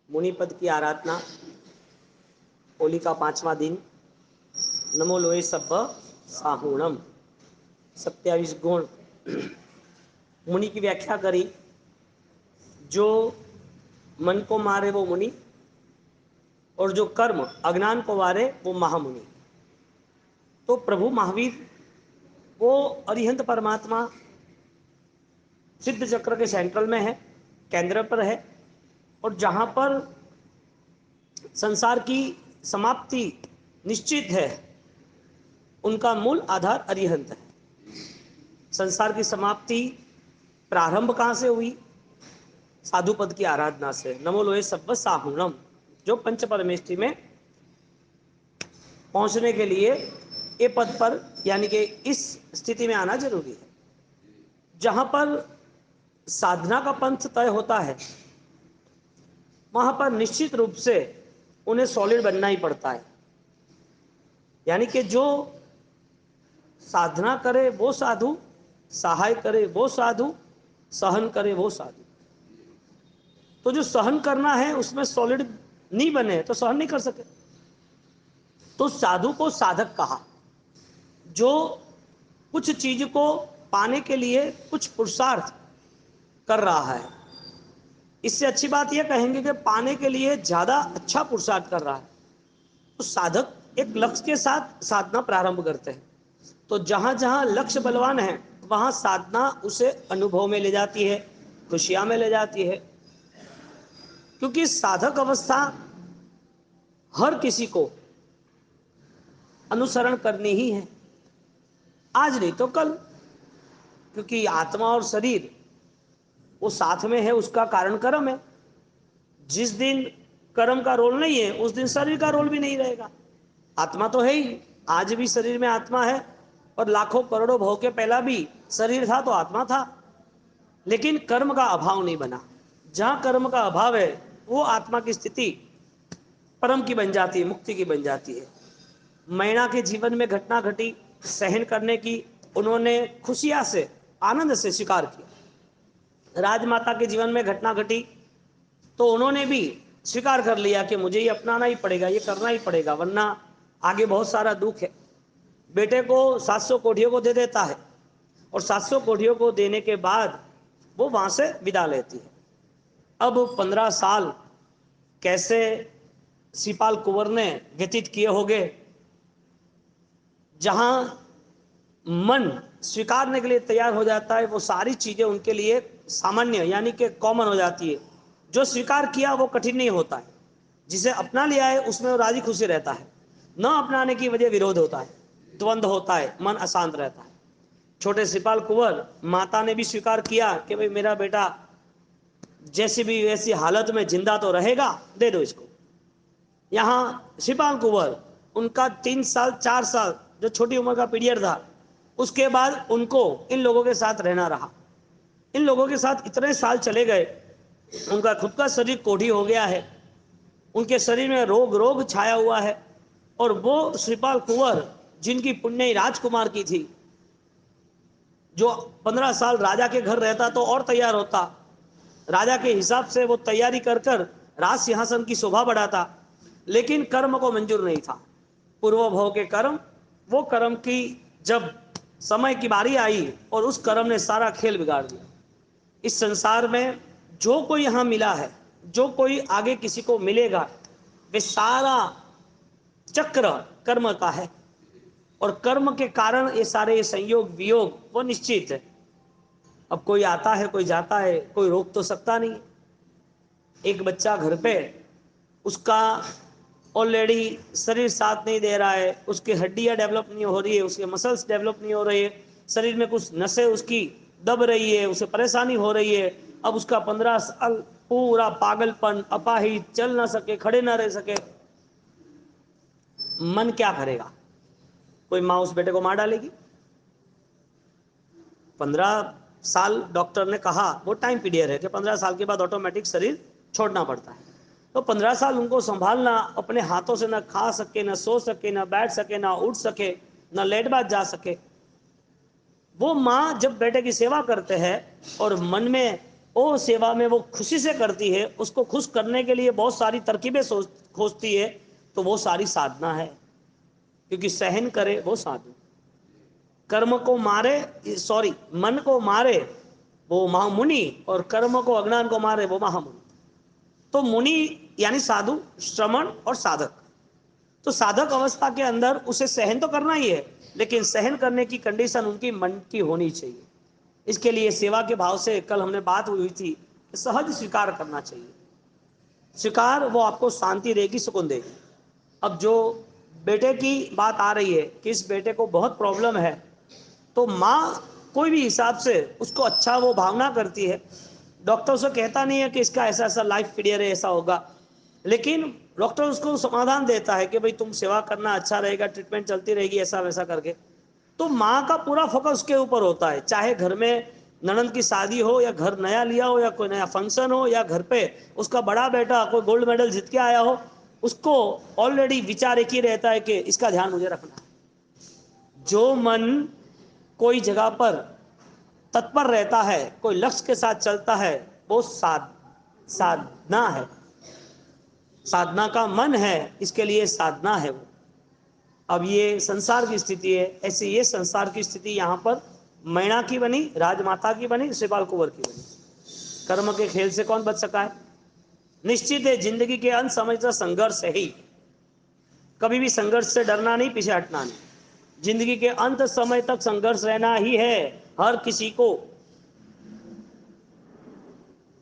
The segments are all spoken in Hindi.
मुनि पद की आराधना, होली का 5वां दिन। नमो लोए सब्ब साहूणम, 27 गुण। मुनि की व्याख्या करी, जो मन को मारे वो मुनि, और जो कर्म अज्ञान को मारे वो महामुनि। तो प्रभु महावीर वो अरिहंत परमात्मा सिद्ध चक्र के सेंट्रल में है, केंद्र पर है, और जहां पर संसार की समाप्ति निश्चित है, उनका मूल आधार अरिहंत है। संसार की समाप्ति प्रारंभ कहां से हुई? साधु पद की आराधना से। नमो लोए सब्ब साहूणम, जो पंच परमेष्टि में पहुंचने के लिए ये पद पर, यानी कि इस स्थिति में आना जरूरी है। जहां पर साधना का पंथ तय होता है, वहां पर निश्चित रूप से उन्हें सॉलिड बनना ही पड़ता है। यानी कि जो साधना करे वो साधु, सहाय करे वो साधु, सहन करे वो साधु। तो जो सहन करना है उसमें सॉलिड नहीं बने तो सहन नहीं कर सके। तो साधु को साधक कहा, जो कुछ चीज को पाने के लिए कुछ पुरुषार्थ कर रहा है। इससे अच्छी बात यह कहेंगे कि पाने के लिए ज्यादा अच्छा पुरुषार्थ कर रहा है। तो साधक एक लक्ष्य के साथ साधना प्रारंभ करते हैं। तो जहां जहां लक्ष्य बलवान है, वहां साधना उसे अनुभव में ले जाती है, खुशियां में ले जाती है। क्योंकि साधक अवस्था हर किसी को अनुसरण करनी ही है, आज नहीं तो कल। क्योंकि आत्मा और शरीर वो साथ में है, उसका कारण कर्म है। जिस दिन कर्म का रोल नहीं है, उस दिन शरीर का रोल भी नहीं रहेगा। आत्मा तो है ही, आज भी शरीर में आत्मा है, और लाखों करोड़ों भव के पहला भी शरीर था तो आत्मा था। लेकिन कर्म का अभाव नहीं बना। जहां कर्म का अभाव है, वो आत्मा की स्थिति परम की बन जाती है, मुक्ति की बन जाती है। मैना के जीवन में घटना घटी, सहन करने की उन्होंने खुशियां से, आनंद से स्वीकार किया। राजमाता के जीवन में घटना घटी तो उन्होंने भी स्वीकार कर लिया कि मुझे ये अपनाना ही पड़ेगा, ये करना ही पड़ेगा, वरना आगे बहुत सारा दुख है। बेटे को 700 कोठियों को दे देता है, और 700 कोठियों को देने के बाद वो वहां से विदा लेती है। अब 15 साल कैसे सिपाल कुंवर ने व्यतीत किए होंगे, जहां मन स्वीकारने के लिए तैयार हो जाता है, वो सारी चीजें उनके लिए सामान्य यानी कि कॉमन हो जाती है। जो स्वीकार किया वो कठिन नहीं होता है, जिसे अपना लिया है उसमें वो राजी खुशी रहता है। न अपनाने की वजह विरोध होता है, द्वंद्व होता है, मन अशांत रहता है। छोटे सिपाल कुंवर, माता ने भी स्वीकार किया कि भाई मेरा बेटा जैसी भी वैसी हालत में जिंदा तो रहेगा, दे दो इसको। यहाँ सिपाल कुंवर, उनका 3 साल 4 साल जो छोटी उम्र का पीरियड था, उसके बाद उनको इन लोगों के साथ रहना रहा। इन लोगों के साथ इतने साल चले गए, उनका खुद का शरीर कोढ़ी हो गया है, उनके शरीर में रोग रोग छाया हुआ है। और वो श्रीपाल कुंवर जिनकी पुण्य राजकुमार की थी, जो 15 साल राजा के घर रहता तो और तैयार होता, राजा के हिसाब से वो तैयारी कर कर राज सिंहासन की शोभा बढ़ाता, लेकिन कर्म को मंजूर नहीं था। पूर्व भव के कर्म, वो कर्म की जब समय की बारी आई और उस कर्म ने सारा खेल बिगाड़ दिया। इस संसार में जो कोई यहां मिला है, जो कोई आगे किसी को मिलेगा, वे सारा चक्र कर्म का है, और कर्म के कारण ये सारे संयोग वियोग वो निश्चित है। अब कोई आता है, कोई जाता है, कोई रोक तो सकता नहीं। एक बच्चा घर पे, उसका ऑलरेडी शरीर साथ नहीं दे रहा है, उसकी हड्डियां डेवलप नहीं हो रही है, उसके मसल्स डेवलप नहीं हो रही है, शरीर में कुछ नसें उसकी दब रही है, उसे परेशानी हो रही है। अब उसका 15 साल पूरा पागलपन, अपाहिज, चल ना सके, खड़े ना रह सके, मन क्या करेगा? कोई माँ उस बेटे को मार डालेगी? 15 साल डॉक्टर ने कहा, वो टाइम पीरियड है कि 15 साल के बाद ऑटोमेटिक शरीर छोड़ना पड़ता है। तो 15 साल उनको संभालना, अपने हाथों से ना खा सके, ना सो सके, ना बैठ सके, ना उठ सके, ना लेट बात जा सके, वो माँ जब बेटे की सेवा करते हैं और मन में वो सेवा में वो खुशी से करती है, उसको खुश करने के लिए बहुत सारी तरकीबें खोजती है, तो वो सारी साधना है। क्योंकि सहन करे वो साधु, कर्म को मारे, सॉरी, मन को मारे वो महामुनि, और कर्म को, अज्ञान को मारे वो महामुनि। तो मुनि यानी साधु, श्रमण और साधक। तो साधक अवस्था के अंदर उसे सहन तो करना ही है, लेकिन सहन करने की कंडीशन उनकी मन की होनी चाहिए। इसके लिए सेवा के भाव से कल हमने बात हुई थी कि सहज स्वीकार करना चाहिए। स्वीकार वो आपको शांति देगी, सुकून देगी। अब जो बेटे की बात आ रही है कि इस बेटे को बहुत प्रॉब्लम है, तो माँ कोई भी हिसाब से उसको अच्छा वो भावना करती है। डॉक्टर उसे कहता नहीं है कि इसका ऐसा ऐसा लाइफ पीरियड है, ऐसा होगा, लेकिन डॉक्टर उसको समाधान देता है कि भाई तुम सेवा करना, अच्छा रहेगा, ट्रीटमेंट चलती रहेगी, ऐसा वैसा करके। तो माँ का पूरा फोकस उसके ऊपर होता है, चाहे घर में ननंद की शादी हो, या घर नया लिया हो, या कोई नया फंक्शन हो, या घर पे उसका बड़ा बेटा कोई गोल्ड मेडल जीत के आया हो, उसको ऑलरेडी विचार एक ही रहता है कि इसका ध्यान मुझे रखना है। जो मन कोई जगह पर तत्पर रहता है, कोई लक्ष्य के साथ चलता है, वो साधना है, साधना का मन है, इसके लिए साधना है वो। अब ये संसार की स्थिति है, ऐसे ये संसार की स्थिति यहाँ पर मैना की बनी, राजमाता की बनी, शिपाल कुंवर की बनी। कर्म के खेल से कौन बच सका है? निश्चित है जिंदगी के अंत समय तक संघर्ष है ही, कभी भी संघर्ष से डरना नहीं, पीछे हटना नहीं। जिंदगी के अंत समय तक संघर्ष रहना ही है हर किसी को।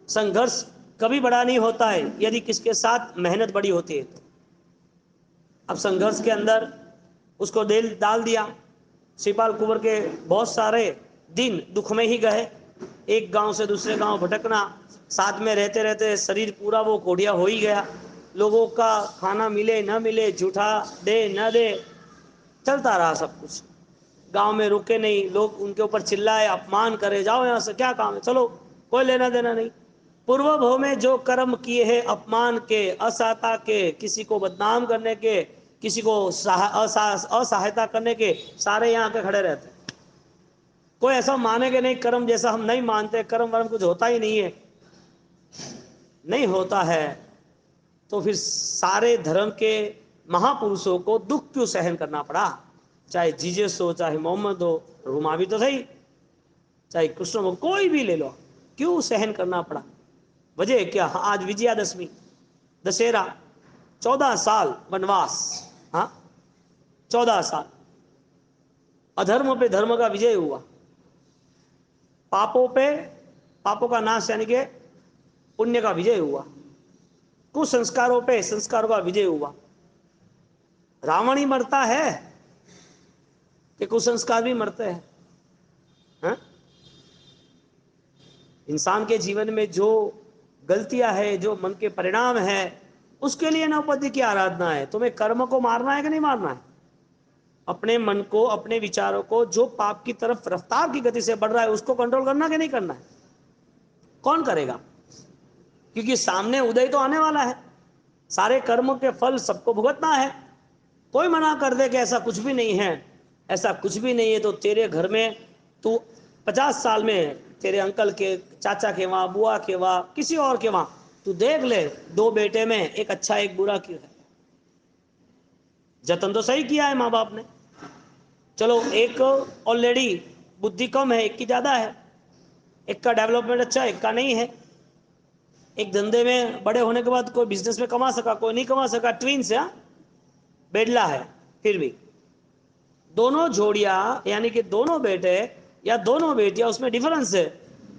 संघर्ष कभी बड़ा नहीं होता है यदि किसके साथ मेहनत बड़ी होती है तो। अब संघर्ष के अंदर उसको डाल दिया। शिपाल कुंवर के बहुत सारे दिन दुख में ही गए, एक गांव से दूसरे गांव भटकना, साथ में रहते रहते शरीर पूरा वो कोढ़िया हो ही गया। लोगों का खाना मिले न मिले, झूठा दे न दे, चलता रहा सब कुछ। गांव में रुके नहीं, लोग उनके ऊपर चिल्लाए, अपमान करे, जाओ यहाँ से, क्या काम है, चलो, कोई लेना देना नहीं। पूर्व भव में जो कर्म किए हैं, अपमान के, असहायता के, किसी को बदनाम करने के, किसी को असहायता करने के, सारे यहाँ के खड़े रहते हैं। कोई ऐसा माने कि नहीं कर्म जैसा हम नहीं मानते, कर्म वर्म कुछ होता ही नहीं है, नहीं होता है। तो फिर सारे धर्म के महापुरुषों को दुख क्यों सहन करना पड़ा? चाहे जीसस हो, चाहे मोहम्मद हो, रुमा भी तो सही, चाहे कृष्ण हो, कोई भी ले लो, क्यों सहन करना पड़ा? वजह क्या? आज विजयादशमी, दशहरा, 14 साल वनवास, हाँ 14 साल अधर्म पे धर्म का विजय हुआ, पापों पे पापों का नाश यानी कि पुण्य का विजय हुआ, कुसंस्कारों पे संस्कारों का विजय हुआ। रावण ही मरता है कि कुसंस्कार भी मरते हैं? हाँ? इंसान के जीवन में जो गलतियां है, जो मन के परिणाम है, उसके लिए नौपति की आराधना है। तुम्हें कर्म को मारना है कि नहीं मारना है? अपने मन को, अपने विचारों को, जो पाप की तरफ रफ्तार की गति से बढ़ रहा है, उसको कंट्रोल करना कि नहीं करना है? कौन करेगा? क्योंकि सामने उदय तो आने वाला है, सारे कर्मों के फल सबको भुगतना है। कोई मना कर दे कि ऐसा कुछ भी नहीं है, ऐसा कुछ भी नहीं है, तो तेरे घर में तू 50 साल में तेरे अंकल के, चाचा के वहां, बुआ के वहां, किसी और के वहां तू देख ले, 2 बेटे में एक अच्छा एक बुरा क्यों है? जतन तो सही किया है माँ बाप ने, चलो एक ऑलरेडी बुद्धि कम है, एक की ज्यादा है, एक का डेवलपमेंट अच्छा है, एक का नहीं है। एक धंधे में बड़े होने के बाद कोई बिजनेस में कमा सका, कोई नहीं कमा सका, ट्विंस है, बेडला है। फिर भी दोनों जोड़ियां यानी कि दोनों बेटे या दोनों बेटियां, उसमें डिफरेंस है।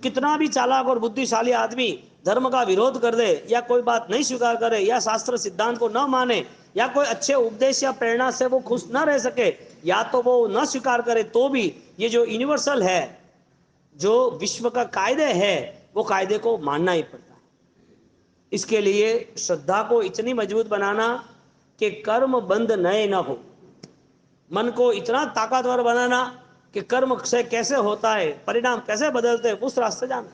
कितना भी चालाक और बुद्धिशाली आदमी धर्म का विरोध कर दे, या कोई बात नहीं स्वीकार करे, या शास्त्र सिद्धांत को न माने, या कोई अच्छे उपदेश या प्रेरणा से वो खुश न रह सके, या तो वो न स्वीकार करे, तो भी ये जो यूनिवर्सल है, जो विश्व का कायदे है, वो कायदे को मानना ही पड़ता है। इसके लिए श्रद्धा को इतनी मजबूत बनाना कि कर्म बंद नए न हो, मन को इतना ताकतवर बनाना कि कर्म से कैसे होता है, परिणाम कैसे बदलते हैं, उस रास्ते जाना।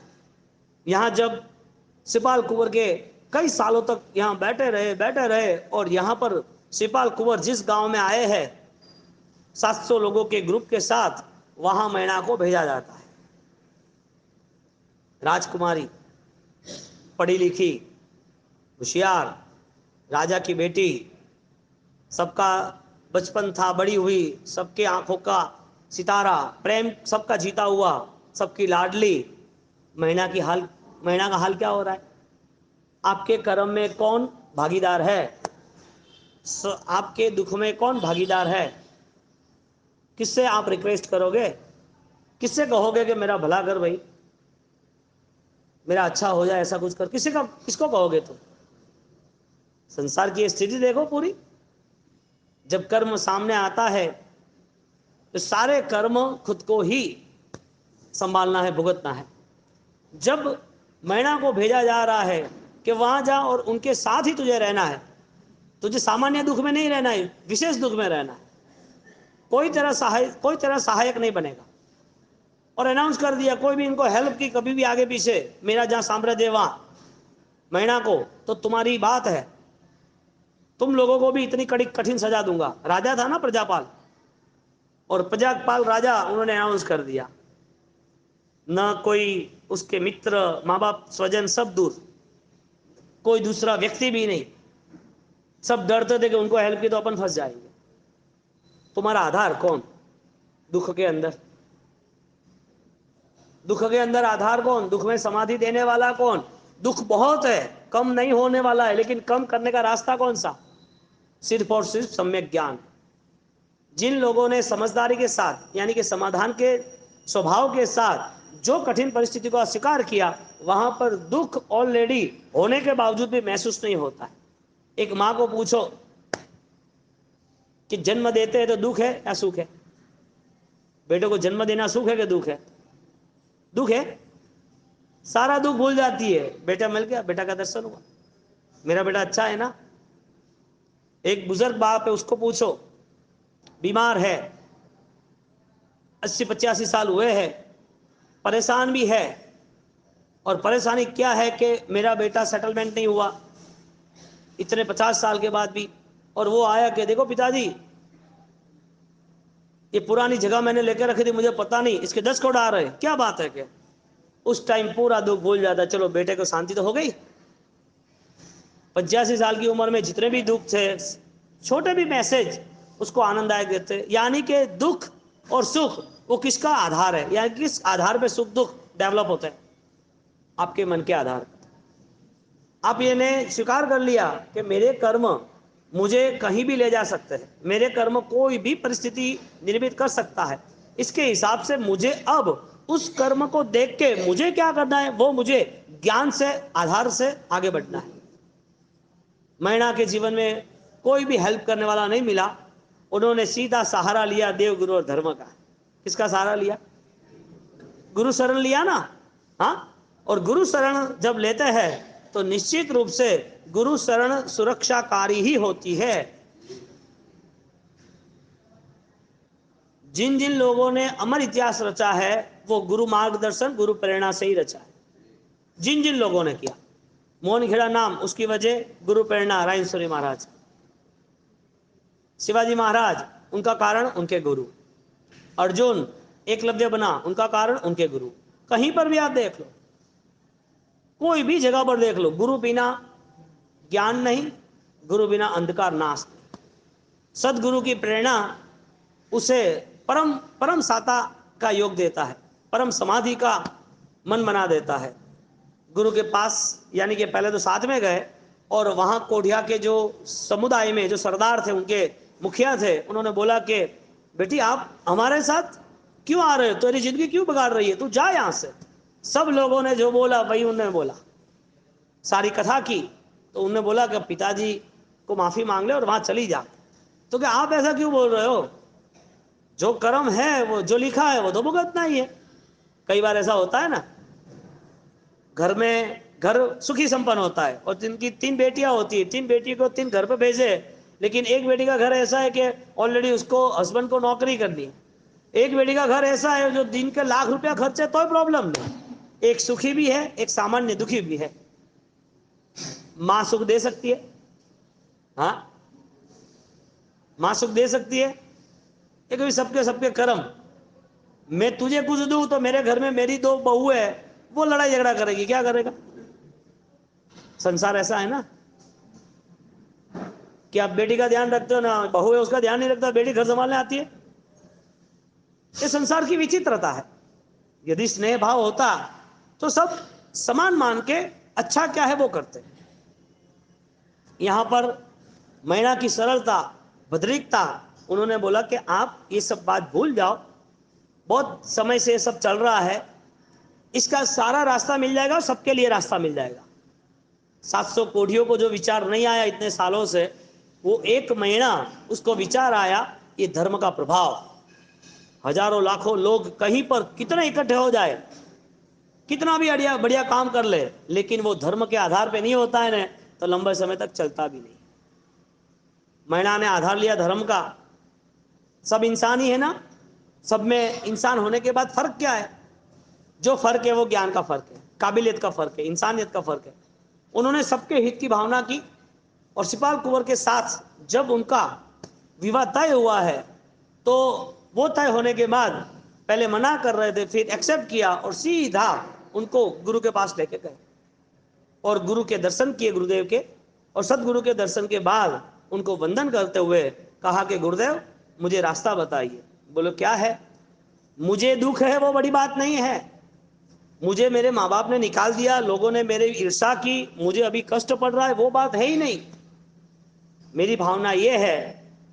यहाँ जब शिपाल कुंवर के कई सालों तक यहाँ बैठे रहे, और यहाँ पर शिपाल कुंवर जिस गांव में आए हैं 700 लोगों के ग्रुप के साथ, वहां मैना को भेजा जाता है। राजकुमारी, पढ़ी लिखी, होशियार, राजा की बेटी, सबका बचपन था, बड़ी हुई, सबके आंखों का सितारा, प्रेम सबका जीता हुआ, सबकी लाडली। मैना का हाल क्या हो रहा है? आपके कर्म में कौन भागीदार है? आपके दुख में कौन भागीदार है? किससे आप रिक्वेस्ट करोगे? किससे कहोगे कि मेरा भला कर भाई, मेरा अच्छा हो जाए, ऐसा कुछ कर? किसको कहोगे तुम? संसार की स्थिति देखो पूरी। जब कर्म सामने आता है तो सारे कर्म खुद को ही संभालना है, भुगतना है। जब मैना को भेजा जा रहा है कि वहां जा और उनके साथ ही तुझे रहना है, तुझे सामान्य दुख में नहीं रहना है, विशेष दुख में रहना है, कोई तरह सहायक नहीं बनेगा। और अनाउंस कर दिया, कोई भी इनको हेल्प की कभी भी आगे पीछे, मेरा जहां साम्राज्य वहां मैना को तो तुम्हारी बात है, तुम लोगों को भी इतनी कड़ी कठिन सजा दूंगा। राजा था ना, प्रजापाल, और प्रजापाल राजा, उन्होंने अनाउंस कर दिया। न कोई उसके मित्र, माँ बाप, स्वजन सब दूर, कोई दूसरा व्यक्ति भी नहीं। सब डरते थे कि उनको हेल्प की तो अपन फंस जाएंगे। तुम्हारा आधार कौन? दुख के अंदर, दुख के अंदर आधार कौन? दुख में समाधि देने वाला कौन? दुख बहुत है, कम नहीं होने वाला है, लेकिन कम करने का रास्ता कौन सा? सिर्फ और सिर्फ सम्यक ज्ञान। जिन लोगों ने समझदारी के साथ, यानी कि समाधान के स्वभाव के साथ जो कठिन परिस्थिति को स्वीकार किया, वहां पर दुख ऑलरेडी होने के बावजूद भी महसूस नहीं होता है। एक मां को पूछो कि जन्म देते हैं तो दुख है या सुख है? बेटे को जन्म देना सुख है कि दुख है? दुख है। सारा दुख भूल जाती है, बेटा मिल गया, बेटा का दर्शन हुआ, मेरा बेटा अच्छा है ना। एक बुजुर्ग बाप है, उसको पूछो, बीमार है, 80-85 साल हुए हैं, परेशान भी है, और परेशानी क्या है कि मेरा बेटा सेटलमेंट नहीं हुआ इतने 50 साल के बाद भी। और वो आया कि देखो पिताजी, ये पुरानी जगह मैंने लेकर रखी थी, मुझे पता नहीं, इसके 10 करोड़ आ रहे, क्या बात है? क्या उस टाइम पूरा दुख भूल जाता। चलो बेटे को शांति तो हो गई। 85 साल की उम्र में जितने भी दुख थे, छोटे भी मैसेज उसको आनंददायक देते। यानी कि दुख और सुख वो किसका आधार है, यानी किस आधार पे सुख दुख डेवलप होते हैं? आपके मन के आधार पर। आप ये ने स्वीकार कर लिया कि मेरे कर्म मुझे कहीं भी ले जा सकते हैं, मेरे कर्म कोई भी परिस्थिति निर्मित कर सकता है, इसके हिसाब से मुझे अब उस कर्म को देख के मुझे क्या करना है, वो मुझे ज्ञान से, आधार से आगे बढ़ना है। मैना के जीवन में कोई भी हेल्प करने वाला नहीं मिला, उन्होंने सीधा सहारा लिया देव गुरु और धर्म का। किसका सहारा लिया? गुरु शरण लिया ना। हाँ, और गुरु शरण जब लेते हैं तो निश्चित रूप से गुरु शरण सुरक्षाकारी ही होती है। जिन जिन लोगों ने अमर इतिहास रचा है वो गुरु मार्गदर्शन, गुरु प्रेरणा से ही रचा है। जिन जिन लोगों ने किया, मोहन खेड़ा नाम, उसकी वजह गुरु प्रेरणा रायसुरी महाराज, शिवाजी महाराज, उनका कारण उनके गुरु, अर्जुन एकलव्य बना, उनका कारण उनके गुरु। कहीं पर भी आप देख लो, कोई भी जगह पर देख लो, गुरु बिना ज्ञान नहीं, गुरु बिना अंधकार नाश नहीं। सदगुरु की प्रेरणा उसे परम परम साता का योग देता है, परम समाधि का मन बना देता है। गुरु के पास, यानी कि पहले तो साथ में गए, और वहां कोढ़िया के जो समुदाय में जो सरदार थे, उनके मुखिया थे, उन्होंने बोला कि बेटी आप हमारे साथ क्यों आ रहे हो, तेरी जिंदगी क्यों बिगाड़ रही है, तू जा यहां से। सब लोगों ने जो बोला वही उन्होंने बोला, सारी कथा की। तो उन्होंने बोला कि पिताजी को माफी मांग ले और वहां चली जा। तो क्या आप ऐसा क्यों बोल रहे हो? जो कर्म है, वो जो लिखा है वो तो भुगतना ही है। कई बार ऐसा होता है ना, घर में, घर सुखी संपन्न होता है और जिनकी 3 बेटियां होती है, 3 बेटी को 3 घर पे भेजे, लेकिन एक बेटी का घर ऐसा है कि ऑलरेडी उसको हस्बैंड को नौकरी करनी है। एक बेटी का घर ऐसा है जो दिन के लाख रुपया खर्चे तो प्रॉब्लम नहीं। एक सुखी भी है, एक सामान्य दुखी भी है। मां सुख दे सकती है, हाँ, मां सुख दे सकती है, ये कभी सबके सबके कर्म। मैं तुझे कुछ दूं तो मेरे घर में मेरी 2 बहू है, वो लड़ाई झगड़ा करेगी, क्या करेगा? संसार ऐसा है ना कि आप बेटी का ध्यान रखते हो ना, बहू है उसका ध्यान नहीं रखता, बेटी घर संभालने आती है। ये संसार की विचित्रता है। यदि स्नेह भाव होता तो सब समान मान के अच्छा क्या है वो करते। यहां पर मैना की सरलता, भद्रिकता, उन्होंने बोला कि आप ये सब बात भूल जाओ, बहुत समय से ये सब चल रहा है, इसका सारा रास्ता मिल जाएगा और सबके लिए रास्ता मिल जाएगा। 700 कोढ़ियों को जो विचार नहीं आया इतने सालों से, वो एक महीना उसको विचार आया। ये धर्म का प्रभाव, हजारों लाखों लोग कहीं पर कितने इकट्ठे हो जाए, कितना भी बढ़िया बढ़िया काम कर ले, लेकिन वो धर्म के आधार पे नहीं होता है ना, तो लंबे समय तक चलता भी नहीं। मैना ने आधार लिया धर्म का। सब इंसान ही है ना, सब में इंसान होने के बाद फर्क क्या है? जो फर्क है वो ज्ञान का फर्क है, काबिलियत का फर्क है, इंसानियत का फर्क है। उन्होंने सबके हित की भावना की, और सिपाल कुंवर के साथ जब उनका विवाह तय हुआ है, तो वो तय होने के बाद पहले मना कर रहे थे, फिर एक्सेप्ट किया और सीधा उनको गुरु के पास लेके गए और गुरु के दर्शन किए, गुरुदेव के। और सदगुरु के दर्शन के बाद उनको वंदन करते हुए कहा कि गुरुदेव मुझे रास्ता बताइए। बोलो क्या है? मुझे दुख है वो बड़ी बात नहीं है, मुझे मेरे माँ बाप ने निकाल दिया, लोगों ने मेरी ईर्षा की, मुझे अभी कष्ट पड़ रहा है, वो बात है ही नहीं। मेरी भावना ये है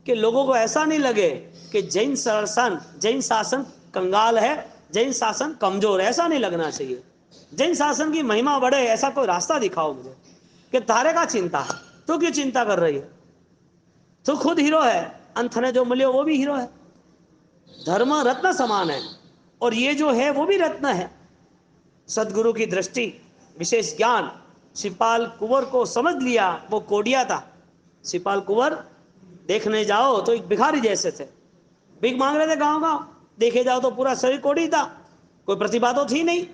कि लोगों को ऐसा नहीं लगे कि जैन शासन कंगाल है, जैन शासन कमजोर है, ऐसा नहीं लगना चाहिए। जैन शासन की महिमा बढ़े, ऐसा कोई रास्ता दिखाओ मुझे कि तारे का चिंता है, तो क्यों चिंता कर रही है? तो खुद हीरो है, अंत ने जो मिले वो भी हीरो है। धर्म रत्न समान है और ये जो है वो भी रत्न है। सदगुरु की दृष्टि, विशेष ज्ञान, शिवपाल कुंवर को समझ लिया। वो कोडिया था। शिवपाल कुंवर देखने जाओ तो एक भिखारी जैसे थे, भीख मांग रहे थे गांव गांव। देखे जाओ तो पूरा शरीर कोड़ी था, कोई प्रतिभा तो थी नहीं।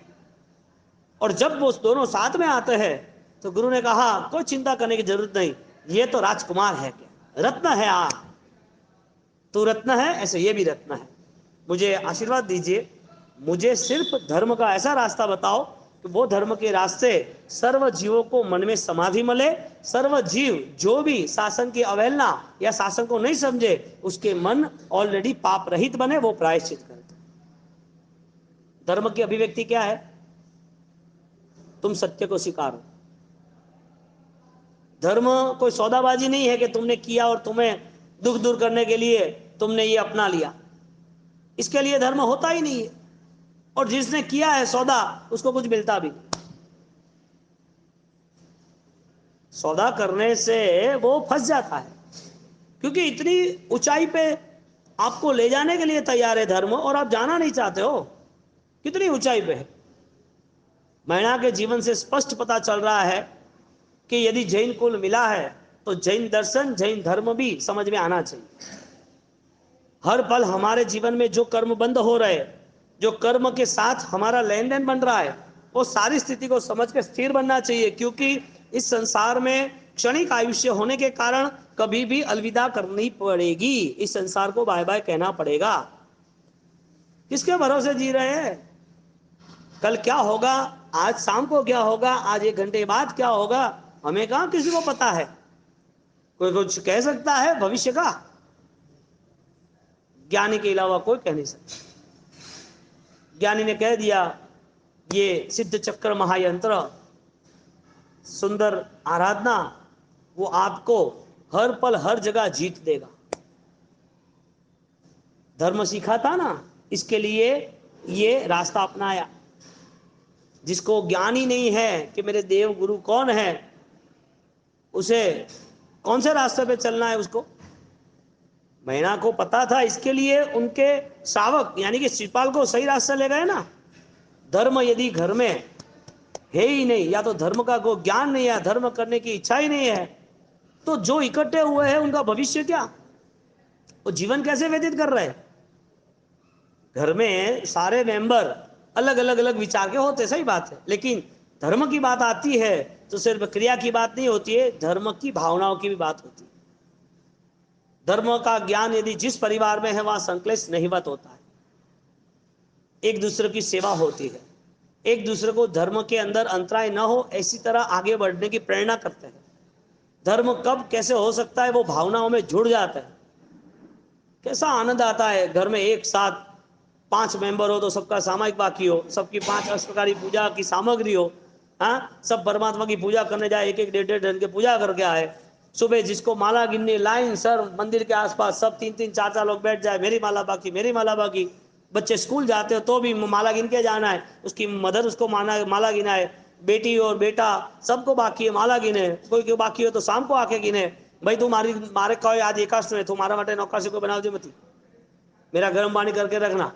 और जब वो दोनों साथ में आते हैं तो गुरु ने कहा कोई चिंता करने की जरूरत नहीं, ये तो राजकुमार है, क्या रत्न है। तू रत्न है, ऐसे ये भी रत्न है। मुझे आशीर्वाद दीजिए, मुझे सिर्फ धर्म का ऐसा रास्ता बताओ कि वो धर्म के रास्ते सर्व जीवों को मन में समाधि मिले, सर्व जीव जो भी शासन की अवहेलना या शासन को नहीं समझे, उसके मन ऑलरेडी पाप रहित बने, वो प्रायश्चित करे। धर्म की अभिव्यक्ति क्या है? तुम सत्य को स्वीकारो। धर्म कोई सौदाबाजी नहीं है कि तुमने किया और तुम्हें दुख दूर करने के लिए तुमने ये अपना लिया, इसके लिए धर्म होता ही नहीं है। और जिसने किया है सौदा, उसको कुछ मिलता भी नहीं। सौदा करने से वो फंस जाता है, क्योंकि इतनी ऊंचाई पे आपको ले जाने के लिए तैयार है धर्म, और आप जाना नहीं चाहते हो। कितनी ऊंचाई पे है। मैना के जीवन से स्पष्ट पता चल रहा है कि यदि जैन कुल मिला है तो जैन दर्शन, जैन धर्म भी समझ में आना चाहिए। हर पल हमारे जीवन में जो कर्म बंद हो रहे, जो कर्म के साथ हमारा लेन देन बन रहा है, वो सारी स्थिति को समझ के स्थिर बनना चाहिए। क्योंकि इस संसार में क्षणिक आयुष्य होने के कारण कभी भी अलविदा करनी पड़ेगी, इस संसार को बाय बाय कहना पड़ेगा। किसके भरोसे जी रहे हैं? कल क्या होगा, आज शाम को क्या होगा, आज 1 घंटे बाद क्या होगा, हमें कहां किसी को पता है। कोई कुछ कह सकता है भविष्य का? ज्ञानी के अलावा कोई कह नहीं सकता। ज्ञानी ने कह दिया ये सिद्ध चक्र महायंत्र, सुंदर आराधना, वो आपको हर पल हर जगह जीत देगा। धर्म सीखा था ना, इसके लिए ये रास्ता अपनाया। जिसको ज्ञान ही नहीं है कि मेरे देव गुरु कौन है, उसे कौन से रास्ते पे चलना है उसको। मैना को पता था, इसके लिए उनके शावक यानी कि शिवपाल को सही रास्ता ले गए ना। धर्म यदि घर में है ही नहीं, या तो धर्म का कोई ज्ञान नहीं है, धर्म करने की इच्छा ही नहीं है, तो जो इकट्ठे हुए हैं उनका भविष्य क्या, वो जीवन कैसे व्यतीत कर रहे हैं? घर में सारे मेंबर अलग अलग अलग विचार के होते, सही बात है, लेकिन धर्म की बात आती है तो सिर्फ क्रिया की बात नहीं होती है, धर्म की भावनाओं की भी बात होती है। धर्म का ज्ञान यदि जिस परिवार में है वहां संक्लेश नहीवत होता है। एक दूसरे की सेवा होती है, एक दूसरे को धर्म के अंदर अंतराय न हो ऐसी तरह आगे बढ़ने की प्रेरणा करते हैं। धर्म कब कैसे हो सकता है, वो भावनाओं में जुड़ जाता है। कैसा आनंद आता है घर में एक साथ 5 मेंबर हो तो सबका सामायिक बाकी हो, सबकी 5 अष्टप्रकारी पूजा की सामग्री हो। हाँ, सब परमात्मा की पूजा करने जाए, एक एक डेढ़ डेढ़ घंटे पूजा करके आए। सुबह जिसको माला गिननी, लाइन सर मंदिर के आसपास सब 3 3 4 4 लोग बैठ जाए, मेरी माला बाकी, मेरी माला बाकी। बच्चे स्कूल जाते हो तो भी माला गिन के जाना है, उसकी मदर उसको माला गिनाए, बेटी और बेटा सबको बाकी है माला गिने। कोई क्यों बाकी हो तो शाम को आके गिने। भाई तू मारे कहो आज एकादशी है, तुम्हारा मटे नौकाशी को बनाओ मती, मेरा गर्म पानी करके रखना।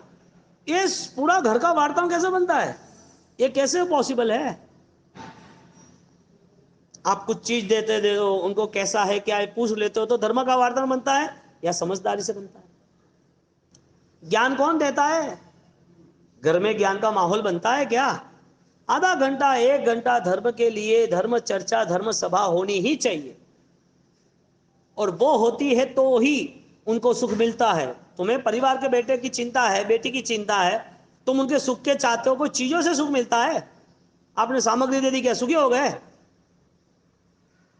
ये पूरा घर का वार्ताओं कैसे बनता है, ये कैसे पॉसिबल है? आप कुछ चीज देते दे दो उनको, कैसा है क्या है पूछ लेते हो तो धर्म का वार्ता बनता है या समझदारी से बनता है? ज्ञान कौन देता है? घर में ज्ञान का माहौल बनता है क्या? आधा घंटा 1 घंटा धर्म के लिए धर्म चर्चा धर्म सभा होनी ही चाहिए, और वो होती है तो ही उनको सुख मिलता है। तुम्हें परिवार के बेटे की चिंता है, बेटी की चिंता है, तुम उनके सुख के चाहते हो, कोई चीजों से सुख मिलता है? आपने सामग्री दे दी क्या सुखी हो गए?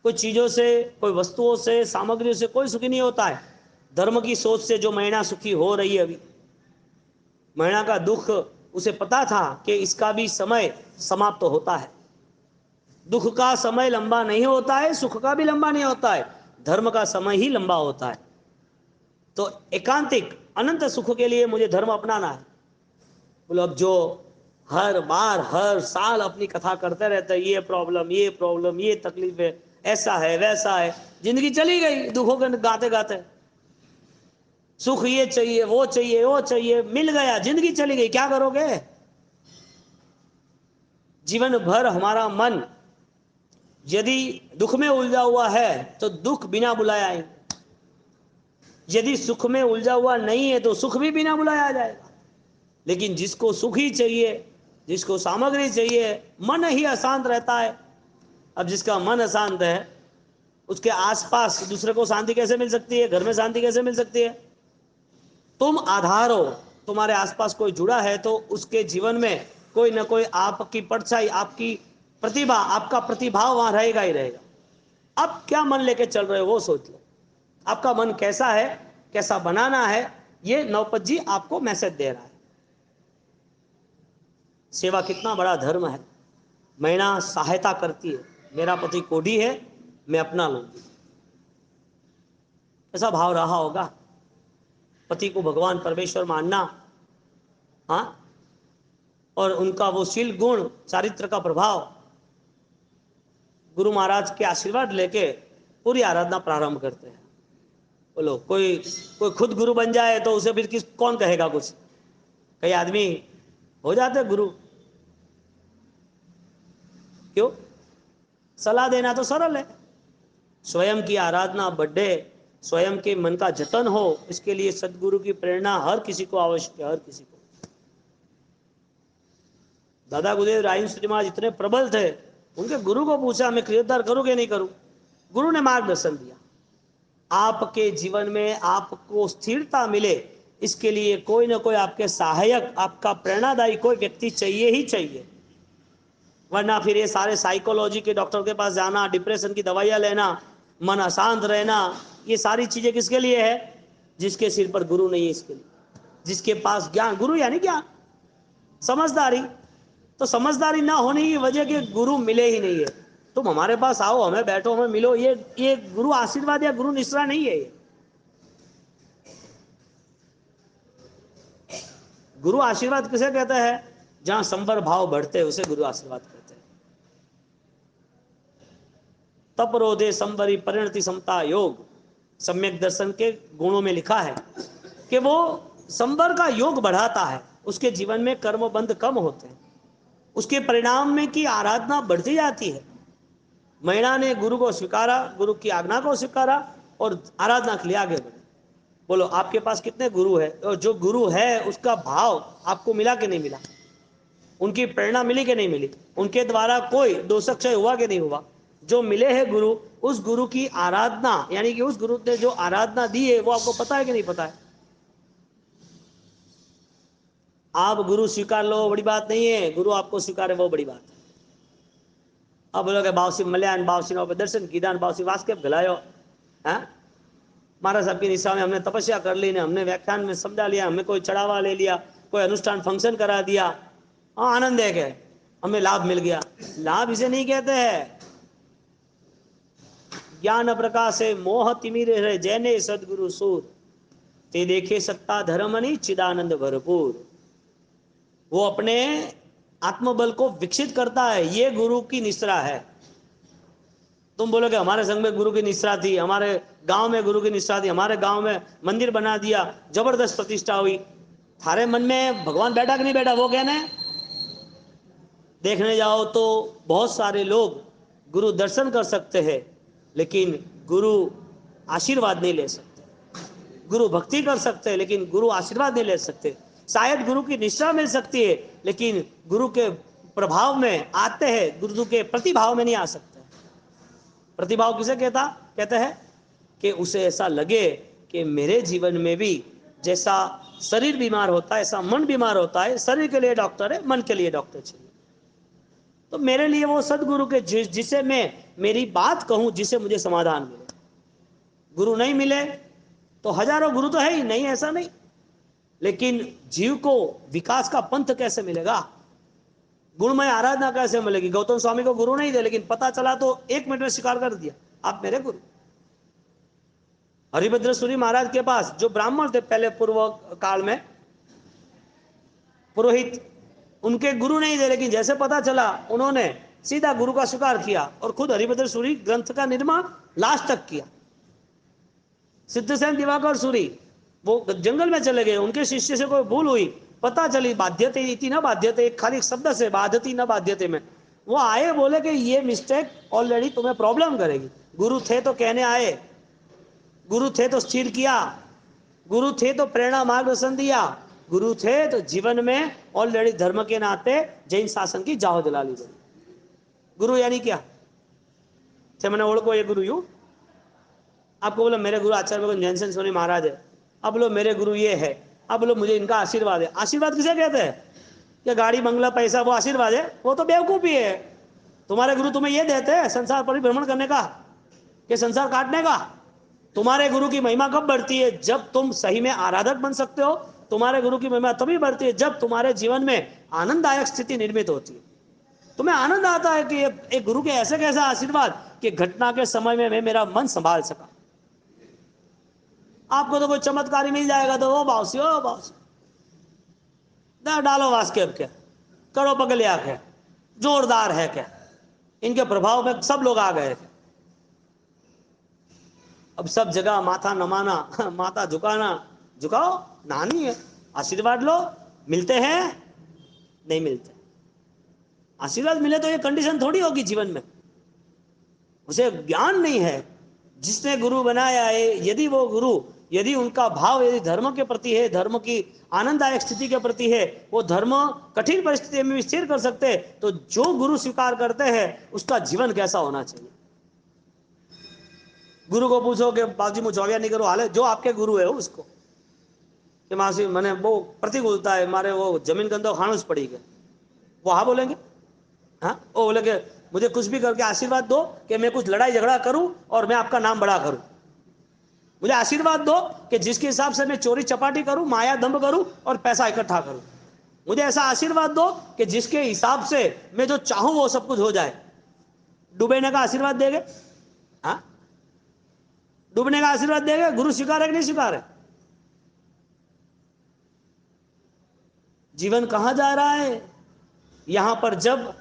कोई चीजों से, कोई वस्तुओं से, सामग्रियों से कोई सुखी नहीं होता है। धर्म की सोच से जो महिला सुखी हो रही है, अभी महिला का दुख उसे पता था कि इसका भी समय समाप्त होता है। दुख का समय लंबा नहीं होता है, सुख का भी लंबा नहीं होता है, धर्म का समय ही लंबा होता है। तो एकांतिक अनंत सुख के लिए मुझे धर्म अपनाना है। बोलो अब जो हर बार हर साल अपनी कथा करते रहते हैं, ये प्रॉब्लम ये प्रॉब्लम ये तकलीफ है, ऐसा है वैसा है, जिंदगी चली गई दुखों के गाते गाते। सुख ये चाहिए वो चाहिए वो चाहिए, मिल गया, जिंदगी चली गई, क्या करोगे? जीवन भर हमारा मन यदि दुख में उलझा हुआ है तो दुख बिना बुलाए आएंगे, यदि सुख में उलझा हुआ नहीं है तो सुख भी बिना बुलाए आ जाएगा। लेकिन जिसको सुख ही चाहिए, जिसको सामग्री चाहिए, मन ही अशांत रहता है। अब जिसका मन अशांत है उसके आसपास दूसरे को शांति कैसे मिल सकती है, घर में शांति कैसे मिल सकती है? तुम आधार हो, तुम्हारे आसपास कोई जुड़ा है तो उसके जीवन में कोई ना कोई आपकी परछाई, आपकी प्रतिभा, आपका प्रतिभाव वहां रहेगा ही रहेगा। अब क्या मन लेके चल रहे हो वो सोच लो। आपका मन कैसा है, कैसा बनाना है, ये नौपत जी आपको मैसेज दे रहा है। सेवा कितना बड़ा धर्म है। महिला सहायता करती है, मेरा पति कोढ़ी है मैं अपना लूंगी, ऐसा भाव रहा होगा। पति को भगवान परमेश्वर मानना, हाँ, और उनका वो शील गुण चारित्र का प्रभाव, गुरु महाराज के आशीर्वाद लेके पूरी आराधना प्रारंभ करते हैं। बोलो कोई कोई खुद गुरु बन जाए तो उसे फिर कौन कहेगा कुछ? कई आदमी हो जाते गुरु, क्यों? सलाह देना तो सरल है, स्वयं की आराधना बढ़े, स्वयं के मन का जतन हो, इसके लिए सदगुरु की प्रेरणा हर किसी को आवश्यक है, हर किसी को। दादा गुरुदेव राय श्री महाराज इतने प्रबल थे, उनके गुरु को पूछा मैं खरीदार करूं कि नहीं करूं? गुरु ने मार्गदर्शन दिया। आपके जीवन में आपको स्थिरता मिले इसके लिए कोई ना कोई आपके सहायक, आपका प्रेरणादायी कोई व्यक्ति चाहिए ही चाहिए। वरना फिर ये सारे साइकोलॉजी के डॉक्टर के पास जाना, डिप्रेशन की दवाइयां लेना, मन अशांत रहना, ये सारी चीजें किसके लिए है? जिसके सिर पर गुरु नहीं है, इसके लिए। जिसके पास ज्ञान, गुरु यानी ज्ञान, समझदारी, तो समझदारी ना होने की वजह के गुरु मिले ही नहीं है। तुम हमारे पास आओ, हमें बैठो, हमें मिलो, ये गुरु आशीर्वाद या गुरु निश्रा नहीं है। ये गुरु आशीर्वाद किसे कहते हैं? जहां संबर भाव बढ़ते हैं उसे गुरु आशीर्वाद कहते हैं। तपरोधे संबरी परिणति समता योग, सम्यक दर्शन के गुणों में लिखा है कि वो संबर का योग बढ़ाता है, उसके जीवन में कर्म बंध कम होते हैं, उसके परिणाम में की आराधना बढ़ती जाती है। महिला ने गुरु को स्वीकारा, गुरु की आज्ञा को स्वीकारा और आराधना के लिए आगे बढ़े। बोलो आपके पास कितने गुरु है, और जो गुरु है उसका भाव आपको मिला कि नहीं मिला? उनकी प्रेरणा मिली कि नहीं मिली? उनके द्वारा कोई दोषक्षय हुआ कि नहीं हुआ? जो मिले हैं गुरु, उस गुरु की आराधना, यानी कि उस गुरु ने जो आराधना दी है वो आपको पता है कि नहीं पता है? आप गुरु स्वीकार लो बड़ी बात नहीं है, गुरु आपको स्वीकारे वो बड़ी बात है। अब बोलोगे बावसी मल्यान बावसी नो दर्शन कीदान बावसी वास्के गलायो है। महाराज साहब की निशा में हमने तपस्या कर ली ने, हमने व्याख्यान में समझा लिया, हमने कोई चढ़ावा ले लिया, कोई अनुष्ठान फंक्शन करा दिया, हाँ आनंद है, के हमें लाभ मिल गया। लाभ इसे नहीं कहते हैं। ज्ञान प्रकाशे मोह तिमिरे रहे जैने सदगुरु सूर, ते देखे सत्ता धर्मनि चिदानंद भरपूर। वो अपने आत्मबल को विकसित करता है, ये गुरु की निश्रा है। तुम बोलोगे हमारे संघ में गुरु की निश्रा थी, हमारे गांव में गुरु की निश्रा थी, हमारे गांव में मंदिर बना दिया, जबरदस्त प्रतिष्ठा हुई। थारे मन में भगवान बैठा कि नहीं बैठा वो कहना है। देखने जाओ तो बहुत सारे लोग गुरु दर्शन कर सकते हैं, लेकिन गुरु आशीर्वाद नहीं ले सकते। गुरु भक्ति कर सकते हैं, लेकिन गुरु आशीर्वाद नहीं ले सकते। शायद गुरु की निष्ठा मिल सकती है, लेकिन गुरु के प्रभाव में आते हैं, गुरु के प्रतिभाव में नहीं आ सकते। प्रतिभाव किसे कहते हैं कि उसे ऐसा लगे कि मेरे जीवन में भी जैसा शरीर बीमार होता है ऐसा मन बीमार होता है, शरीर के लिए डॉक्टर है, मन के लिए डॉक्टर चाहिए। तो मेरे लिए वो सदगुरु के जिसे मैं मेरी बात कहूं, जिसे मुझे समाधान मिले। गुरु नहीं मिले तो हजारों गुरु तो है ही नहीं, ऐसा नहीं, लेकिन जीव को विकास का पंथ कैसे मिलेगा, गुणमय आराधना कैसे मिलेगी। गौतम स्वामी को गुरु नहीं थे, लेकिन पता चला तो 1 मिनट में स्वीकार कर दिया, आप मेरे गुरु। हरिभद्र सूरी महाराज के पास जो ब्राह्मण थे पहले पूर्व काल में, पुरोहित, उनके गुरु नहीं थे, लेकिन जैसे पता चला उन्होंने सीधा गुरु का स्वीकार किया और खुद हरिभद्र सूरी ग्रंथ का निर्माण लास्ट तक किया। सिद्धसेन दिवाकर सूरी वो जंगल में चले गए, उनके शिष्य से कोई भूल हुई, पता चली बाध्यते इति न बाध्यते, खाली शब्द से बाध्यति न बाध्यते में, वो आए बोले कि ये मिस्टेक ऑलरेडी तुम्हें प्रॉब्लम करेगी। गुरु थे तो कहने आए, गुरु थे तो स्थिर किया, गुरु थे तो प्रेरणा मार्गदर्शन दिया, गुरु थे तो जीवन में ऑलरेडी धर्म के नाते जैन शासन की जाहो जलाली गई। गुरु यानी क्या थे, मैंने ओळखो ये गुरु यू। आपको बोला मेरे गुरु आचार्य ज्ञानसेन सोनी महाराज है, अब बोलो मेरे गुरु ये है, अब बोलो मुझे इनका आशीर्वाद है। आशीर्वाद किसे कहते हैं? कि गाड़ी बंगला पैसा वो आशीर्वाद है? वो तो बेवकूफी है। तुम्हारे गुरु तुम्हें ये देते हैं संसार परिभ्रमण करने का, कि संसार काटने का? तुम्हारे गुरु की महिमा कब बढ़ती है? जब तुम सही में आराधक बन सकते हो। तुम्हारे गुरु की महिमा तभी बढ़ती है जब तुम्हारे जीवन में आनंददायक स्थिति निर्मित होती है। तुम्हें आनंद आता है कि एक गुरु के ऐसे कैसा आशीर्वाद कि घटना के समय में मैं मेरा मन संभाल सका। आपको तो कोई चमत्कारी मिल जाएगा तो ओ बाउसी डालो वास्के क्या करो पगलिया क्या जोरदार है क्या, इनके प्रभाव में सब लोग आ गए। अब सब जगह माथा नमाना, माथा झुकाना, झुकाओ नानी है, आशीर्वाद लो, मिलते हैं नहीं मिलते। आशीर्वाद मिले तो ये कंडीशन थोड़ी होगी जीवन में, उसे ज्ञान नहीं है। जिसने गुरु बनाया है, यदि वो गुरु, यदि उनका भाव यदि धर्म के प्रति है, धर्म की आनंददायक स्थिति के प्रति है, वो धर्म कठिन परिस्थिति में भी स्थिर कर सकते, तो जो गुरु स्वीकार करते हैं उसका जीवन कैसा होना चाहिए। गुरु को पूछो कि बाबूजी मुझे चौविया नहीं करो हाले, जो आपके गुरु है उसको कि मासी मैंने वो प्रतिकूलता है, मारे वो जमीन के अंदर खानुस पड़ी गए, वो हाँ बोलेंगे? हाँ, वो बोले कि मुझे कुछ भी करके आशीर्वाद दो कि मैं कुछ लड़ाई झगड़ा करूं और मैं आपका नाम बड़ा करूं। मुझे आशीर्वाद दो कि जिसके हिसाब से मैं चोरी चपाटी करूं, माया दंभ करूं और पैसा इकट्ठा करूं। मुझे ऐसा आशीर्वाद दो कि जिसके हिसाब से मैं जो चाहूं वो सब कुछ हो जाए। डूबने का आशीर्वाद देंगे? हाँ, डूबने का आशीर्वाद देंगे? गुरु स्वीकार है कि नहीं स्वीकार है? जीवन कहां जा रहा है? यहां पर जब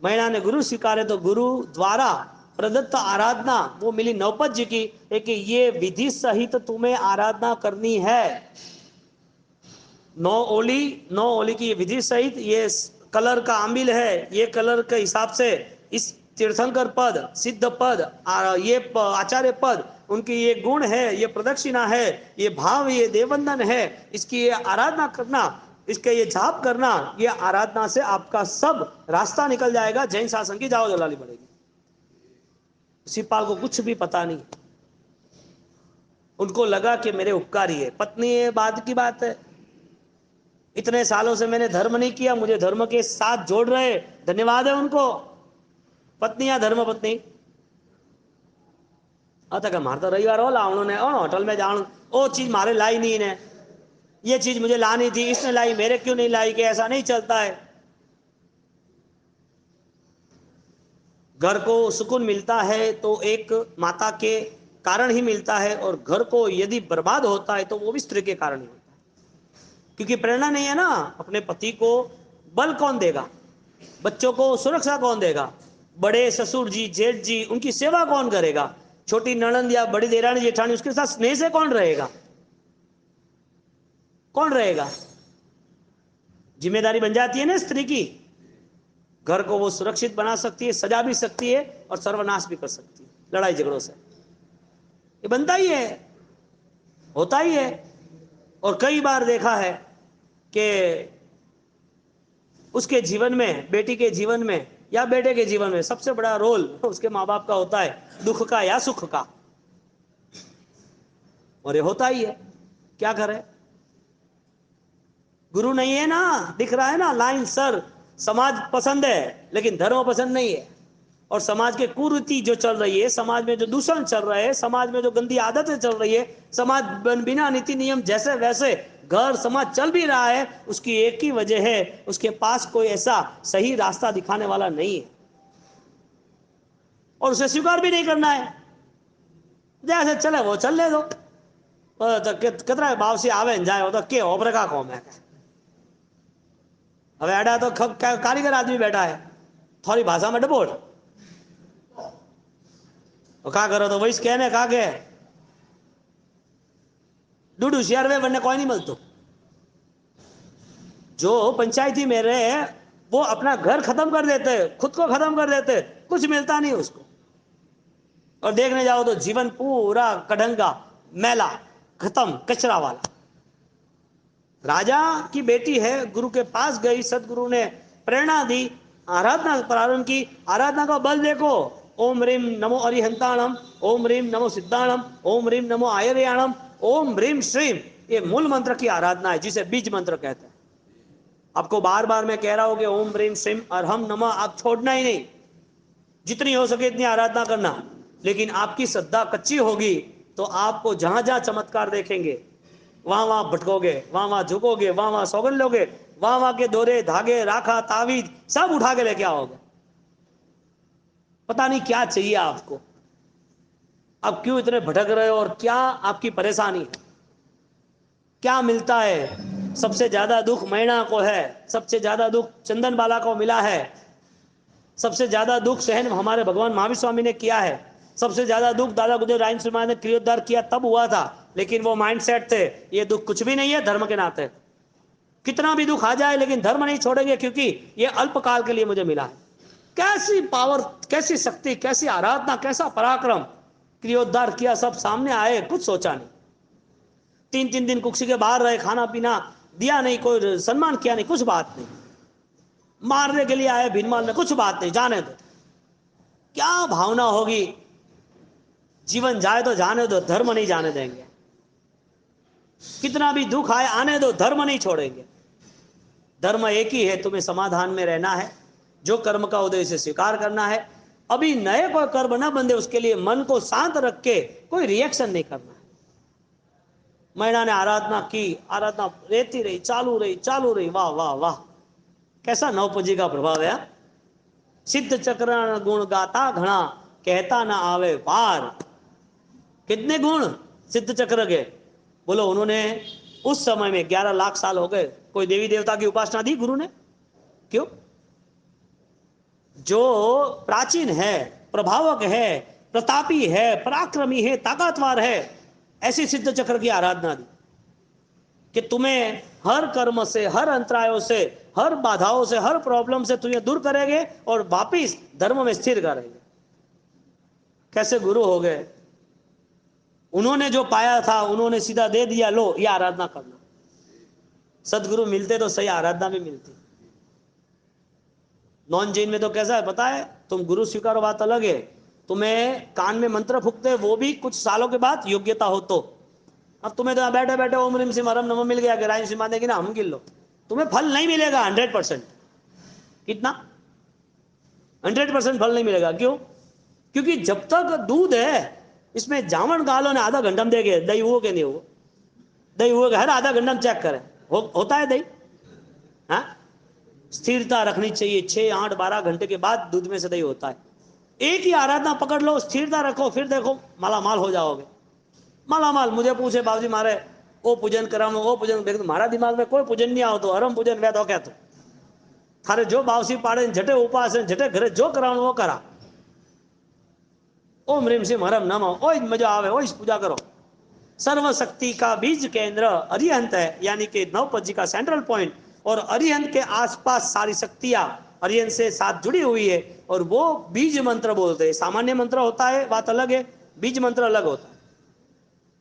महिला ने गुरु स्वीकारे तो गुरु द्वारा प्रदत्त आराधना वो मिली नौपत जी की, कि ये विधि सहित तुम्हें आराधना करनी है। 9 ओली की विधि सहित, ये कलर का आमिल है, ये कलर के हिसाब से इस तीर्थंकर पद, सिद्ध पद, ये आचार्य पद, उनकी ये गुण है, ये प्रदक्षिणा है, ये भाव, ये देववंदन है, इसकी ये आराधना करना, इसके ये जाप करना, ये आराधना से आपका सब रास्ता निकल जाएगा, जैन शासन की जाओ जलाली बढ़ेगी। शिवपाल को कुछ भी पता नहीं, उनको लगा कि मेरे उपकारी है, पत्नी है बाद की बात है, इतने सालों से मैंने धर्म नहीं किया, मुझे धर्म के साथ जोड़ रहे, धन्यवाद है उनको। पत्नियां धर्म पत्नी अतः का मारता रविवार हो लावणो ने और होटल में जाऊं, वो चीज मारे लाई नहीं ने, ये चीज मुझे लानी थी, इसने लाई, मेरे क्यों नहीं लाई, कि ऐसा नहीं चलता है। घर को सुकून मिलता है तो एक माता के कारण ही मिलता है, और घर को यदि बर्बाद होता है तो वो भी स्त्री के कारण ही होता है। क्योंकि प्रेरणा नहीं है ना, अपने पति को बल कौन देगा, बच्चों को सुरक्षा कौन देगा, बड़े ससुर जी जेठ जी उनकी सेवा कौन करेगा, छोटी ननंद या बड़ी देरानी जेठानी उसके साथ स्नेह से कौन रहेगा, कौन रहेगा। जिम्मेदारी बन जाती है ना स्त्री की। घर को वो सुरक्षित बना सकती है, सजा भी सकती है और सर्वनाश भी कर सकती है लड़ाई झगड़ों से। ये बनता ही है, होता ही है। और कई बार देखा है कि उसके जीवन में, बेटी के जीवन में या बेटे के जीवन में सबसे बड़ा रोल उसके माँ बाप का होता है, दुख का या सुख का। और ये होता ही है, क्या करे। गुरु नहीं है ना, दिख रहा है ना लाइन सर, समाज पसंद है लेकिन धर्म पसंद नहीं है। और समाज के कुरीति जो चल रही है, समाज में जो दूषण चल रहा है, समाज में जो गंदी आदतें चल रही है, समाज बिना नीति नियम जैसे वैसे घर समाज चल भी रहा है, उसकी एक ही वजह है, उसके पास कोई ऐसा सही रास्ता दिखाने वाला नहीं है और उसे स्वीकार भी नहीं करना है। जैसे चले वो चलने दो, तो कितना भाव से आवे जाए, वो तो के ओबरे का कौम है। હવે આડા તો કારીગર આદમી बैठा है, थोड़ी भाषा में डबोट तो का करो, तो वही कहने का के डूडू शेयर वे बनने कोई नहीं मिलतो। जो पंचायती में रहे वो अपना घर खत्म कर देते, खुद को खत्म कर देते, कुछ मिलता नहीं उसको। और देखने जाओ तो जीवन पूरा कढंगा मैला खत्म कचरा वाला। राजा की बेटी है, गुरु के पास गई, सदगुरु ने प्रेरणा दी, आराधना प्रारंभ की। आराधना का बल देखो, ओम रीम नमो अरिहंताणम, ओम रीम नमो सिद्धाणम, ओम रीम नमो आयर्याणम, ओम रीम श्रीम, ये मूल मंत्र की आराधना है जिसे बीज मंत्र कहते हैं। आपको बार बार मैं कह रहा हूं कि ओम रीम श्रीम अरहम नमः आप छोड़ना ही नहीं, जितनी हो सके इतनी आराधना करना। लेकिन आपकी श्रद्धा कच्ची होगी तो आपको जहां जहां चमत्कार देखेंगे वहां वहां भटकोगे, वहां वहां झुकोगे, वहां वहां सौगन लोगे, वहां वहां के दोरे धागे राखा तावीज सब उठा के लेके आओगे। पता नहीं क्या चाहिए आपको, अब क्यों इतने भटक रहे हो और क्या आपकी परेशानी है, क्या मिलता है। सबसे ज्यादा दुख मैणा को है, सबसे ज्यादा दुख चंदन बाला को मिला है, सबसे ज्यादा दुख सहन हमारे भगवान महावीर स्वामी ने किया है, सबसे ज्यादा दुख दादा गुरुदेव रायन सिंह ने क्रियोद्धार किया तब हुआ था। लेकिन वो माइंडसेट थे, ये दुख कुछ भी नहीं है धर्म के नाते, कितना भी दुख आ जाए लेकिन धर्म नहीं छोड़ेंगे क्योंकि ये अल्पकाल के लिए मुझे मिला है। कैसी पावर, कैसी शक्ति, कैसी आराधना, कैसा पराक्रम, क्रियोद्धार किया, सब सामने आए, कुछ सोचा नहीं। 3-3 दिन कुक्षी के बाहर रहे, खाना पीना दिया नहीं, कोई सम्मान किया नहीं, कुछ बात नहीं, मारने के लिए आए भीनमाल में, कुछ बात नहीं, जाने दो। क्या भावना होगी, जीवन जाए तो जाने दो, धर्म नहीं जाने देंगे। कितना भी दुख आए आने दो, धर्म नहीं छोड़ेंगे। धर्म एक ही है, तुम्हें समाधान में रहना है, जो कर्म का उदय से स्वीकार करना है। अभी नए कोई कर्म ना बंधे, उसके लिए मन को शांत रख के कोई रिएक्शन नहीं करना है। मैना ने आराधना की, आराधना रहती रही, चालू रही, चालू रही, वाह वाह वाह, कैसा नवपजी का प्रभाव है। सिद्ध चक्र गुण गाता घना, कहता ना आवे पार। कितने गुण सिद्ध चक्र के, बोलो। उन्होंने उस समय में 11 लाख साल हो गए, कोई देवी देवता की उपासना दी गुरु ने? क्यों? जो प्राचीन है, प्रभावक है, प्रतापी है, पराक्रमी है, ताकतवर है, ऐसी सिद्ध चक्र की आराधना दी कि तुम्हें हर कर्म से, हर अंतरायों से, हर बाधाओं से, हर प्रॉब्लम से तुम्हें दूर करेंगे और वापिस धर्म में स्थिर करेंगे। कैसे गुरु हो गए, उन्होंने जो पाया था उन्होंने सीधा दे दिया, लो ये आराधना करना। सदगुरु मिलते तो सही आराधना भी मिलती। नॉन जैन में तो कैसा है पता है, तुम गुरु स्वीकारो बात अलग है, तुम्हें कान में मंत्र फूकते वो भी कुछ सालों के बाद योग्यता हो तो। अब तुम्हें तो बैठे बैठे ओम रीम सिंह हरम नमः मिल गया, रायन सिंह मानेगी ना, हम गिन लो, तुम्हें फल नहीं मिलेगा 100%। कितना? 100% फल नहीं मिलेगा। क्यों? क्योंकि जब तक दूध है इसमें जामन गालो ने आधा घंटा में देखे दही हुआ कि नहीं हुआ, दही हुआ हर आधा घंटा में चेक करें होता है दही। हाँ, स्थिरता रखनी चाहिए, 6, 8, 12 घंटे के बाद दूध में से दही होता है। एक ही आराधना पकड़ लो, स्थिरता रखो, फिर देखो मालामाल हो जाओगे। मालामाल। मुझे पूछे बाबूजी मारे वो पूजन कराओ, वो पूजन, मारा दिमाग में कोई पूजन नहीं आवतो, हरम पूजन वेद हो क्या तो थारे जो बावसी पाड़े झटे उपास झटे घरे जो कराओ वो करा। ओम ह्रीम सिंह हरम नमः, ओ मजा आवे, ओ पूजा करो। सर्वशक्ति का बीज केंद्र अरिहंत है, यानी कि नवपद जी का सेंट्रल पॉइंट, और अरिहंत के आसपास सारी शक्तियां अरिहंत से साथ जुड़ी हुई है, और वो बीज मंत्र बोलते हैं। सामान्य मंत्र होता है, बात अलग है, बीज मंत्र अलग होता है।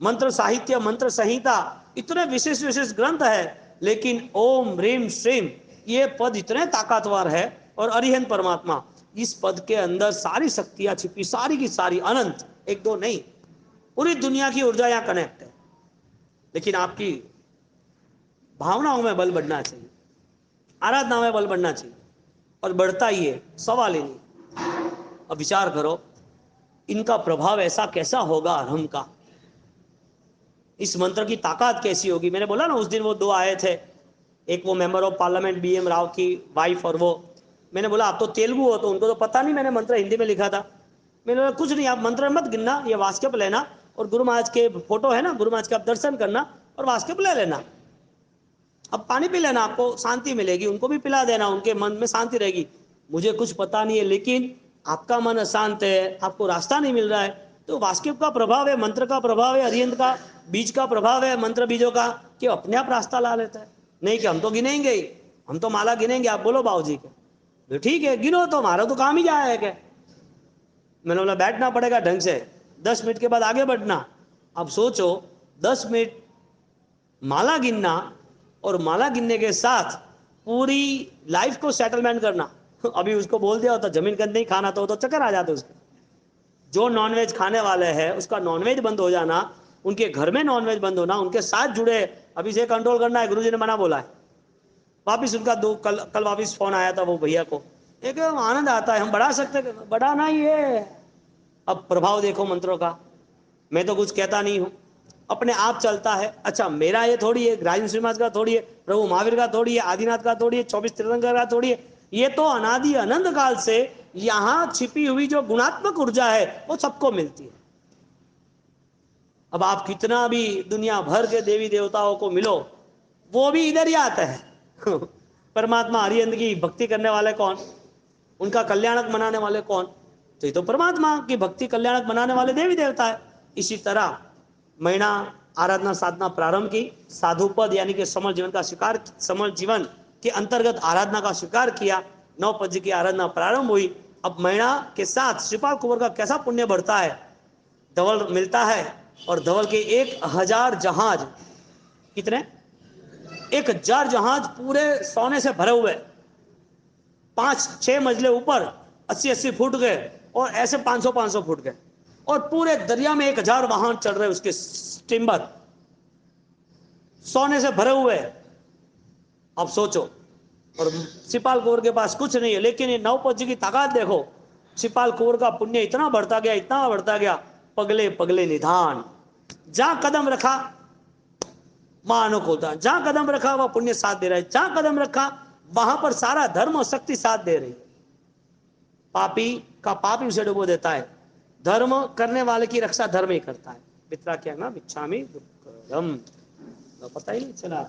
मंत्र साहित्य, मंत्र संहिता, इतने विशेष विशेष ग्रंथ है, लेकिन ओम ह्रीम श्रीम ये पद इतने ताकतवर है, और अरिहंत परमात्मा, इस पद के अंदर सारी शक्तियां छिपी, सारी की सारी, अनंत, एक दो नहीं, पूरी दुनिया की ऊर्जा यहां कनेक्ट है। लेकिन आपकी भावनाओं में बल बढ़ना चाहिए, आराधना में बल बढ़ना चाहिए, और बढ़ता ही है, सवाल ही नहीं। अब विचार करो इनका प्रभाव ऐसा कैसा होगा अरहम का, इस मंत्र की ताकत कैसी होगी। मैंने बोला ना उस दिन वो दो आए थे, एक वो member of parliament BM Rao की वाइफ, और वो, मैंने बोला आप तो तेलुगु हो तो उनको तो पता नहीं मैंने मंत्र हिंदी में लिखा था। मैंने बोला कुछ नहीं, आप मंत्र मत गिनना, ये वास्केप लेना, और गुरु महाराज के फोटो है ना, गुरु महाराज के आप दर्शन करना और वास्केप ले लेना, अब पानी पी लेना, आपको शांति मिलेगी, उनको भी पिला देना, उनके मन में शांति रहेगी। मुझे कुछ पता नहीं है, लेकिन आपका मन अशांत है, आपको रास्ता नहीं मिल रहा है, तो वास्केप का प्रभाव है, मंत्र का प्रभाव है, अरिहंत का बीज का प्रभाव है, मंत्र बीजों का, कि अपने आप रास्ता ला लेता है। नहीं कि हम तो गिनेंगे ही, हम तो माला गिनेंगे, आप बोलो बाबूजी के, ठीक है गिनो, तो हमारा तो काम ही क्या है क्या। मैंने बोला बैठना पड़ेगा ढंग से, 10 मिनट के बाद आगे बढ़ना। अब सोचो 10 मिनट माला गिनना, और माला गिनने के साथ पूरी लाइफ को सेटलमेंट करना। अभी उसको बोल दिया होता जमीन गंद नहीं खाना, तो चक्कर आ जाते उसको। जो नॉनवेज खाने वाले हैं उसका नॉनवेज बंद हो जाना, उनके घर में नॉनवेज बंद होना, उनके साथ जुड़े, अभी से कंट्रोल करना है, गुरुजी ने मना बोला है। वापिस उनका कल वापिस फोन आया था वो भैया को, एक आनंद आता है, हम बढ़ा सकते, बढ़ाना ही है। अब प्रभाव देखो मंत्रों का, मैं तो कुछ कहता नहीं हूं, अपने आप चलता है। अच्छा मेरा ये थोड़ी है, राजेंद्र श्रीनिवास का थोड़ी है, प्रभु महावीर का थोड़ी है, आदिनाथ का थोड़ी है, 24 तीर्थंकर का थोड़ी है, ये तो अनादि अनंत काल से यहां छिपी हुई जो गुणात्मक ऊर्जा है वो सबको मिलती है। अब आप कितना भी दुनिया भर के देवी देवताओं को मिलो, वो भी इधर ही आते हैं। परमात्मा अरिहंत की भक्ति करने वाले कौन, उनका कल्याणक मनाने वाले कौन, तो ये तो परमात्मा की भक्ति कल्याणक बनाने वाले देवी देवता है। इसी तरह महीना आराधना साधना प्रारंभ की, साधु पद यानी कि समल जीवन का स्वीकार, समल जीवन के अंतर्गत आराधना का स्वीकार किया, 9 पद जी की आराधना प्रारंभ हुई। अब महीना के साथ श्रीपाल कुंवर का कैसा पुण्य बढ़ता है, धवल मिलता है, और धवल के 1000 जहाज, कितने 1000 जहाज पूरे सोने से भरे हुए, 5-6 मंजिले ऊपर 80-80 फुट गए, और ऐसे 500-500 फुट गए, और पूरे दरिया में 1000 वाहन चल रहे, उसके स्टीमर सोने से भरे हुए। अब सोचो, और श्रीपाल कुंवर के पास कुछ नहीं है, लेकिन ये 9 पद जी की ताकत देखो। श्रीपाल कुंवर का पुण्य इतना बढ़ता गया, इतना बढ़ता गया, पगले पगले निधान, जहां कदम रखा मानो होता, जहां कदम रखा वह पुण्य साथ दे रहा है, जहां कदम रखा वहां पर सारा धर्म और शक्ति साथ दे रही। पापी का पाप ही उसे डुबो देता है, धर्म करने वाले की रक्षा धर्म ही करता है। मित्रा क्या ना मिच्छामि दुक्कड़म, पता ही नहीं चला।